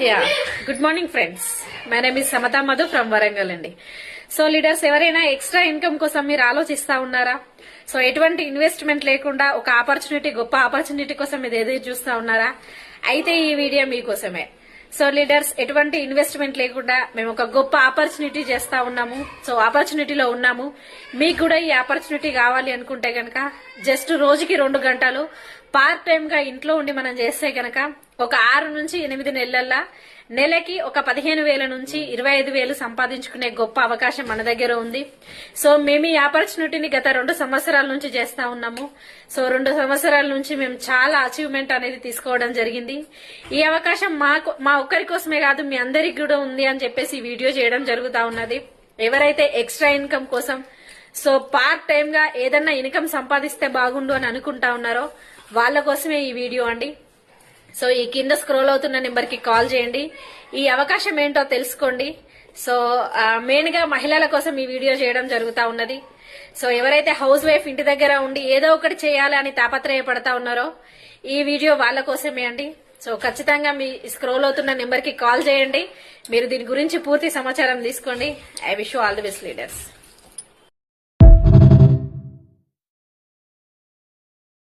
Yeah good morning friends, my name is Samata Madhu from Warangal అండి. So leaders, ఎవరైనా extra income కోసం మీరు ఆలోచిస్తా ఉన్నారా? సో ఎటువంటి ఇన్వెస్ట్మెంట్ లేకుండా ఒక ఆపర్చునిటీ, గొప్ప ఆపర్చునిటీ కోసం మీరు ఎదురు చూస్తా ఉన్నారా? అయితే ఈ వీడియో మీకోసమే. సో లీడర్స్, ఎటువంటి ఇన్వెస్ట్మెంట్ లేకుండా మేము ఒక గొప్ప ఆపర్చునిటీ చేస్తా ఉన్నాము. సో ఆపర్చునిటీలో ఉన్నాము. మీకు కూడా ఈ ఆపర్చునిటీ కావాలి అనుకుంటే గనక జస్ట్ రోజుకి 2 గంటలు పార్ట్ టైం గా ఇంట్లో ఉండి మనం చేస్తే గనక ఒక 6 నుంచి 8 నెలల్లో నెలకి ఒక 15,000 నుంచి 25,000 సంపాదించుకునే గొప్ప అవకాశం మన దగ్గర ఉంది. సో మేము ఈ ఆపర్చునిటీని గత 2 సంవత్సరాల నుంచి చేస్తా ఉన్నాము. సో 2 సంవత్సరాల నుంచి మేము చాలా అచీవ్మెంట్ అనేది తీసుకోవడం జరిగింది. ఈ అవకాశం మా ఒక్కరి కోసమే కాదు, మీ అందరికి కూడా ఉంది అని చెప్పేసి ఈ వీడియో చేయడం జరుగుతా ఉన్నది. ఎవరైతే ఎక్స్ట్రా ఇన్కమ్ కోసం, సో పార్ట్ టైం గా ఏదన్నా ఇన్కమ్ సంపాదిస్తే బాగుండు అని అనుకుంటా ఉన్నారో వాళ్ళ కోసమే ఈ వీడియో అండి. సో ఈ కింద స్క్రోల్ అవుతున్న నెంబర్ కి కాల్ చేయండి, ఈ అవకాశం ఏంటో తెలుసుకోండి. సో మెయిన్ గా మహిళల కోసం ఈ వీడియో చేయడం జరుగుతా ఉన్నది. సో ఎవరైతే హౌస్ వైఫ్ ఇంటి దగ్గర ఉండి ఏదో ఒకటి చేయాలి అని తాపత్రయపడతా ఉన్నారో ఈ వీడియో వాళ్ళ కోసమే అండి. సో ఖచ్చితంగా మీ స్క్రోల్ అవుతున్న నెంబర్ కి కాల్ చేయండి, మీరు దీని గురించి పూర్తి సమాచారం తీసుకోండి. I wish you all the best leaders.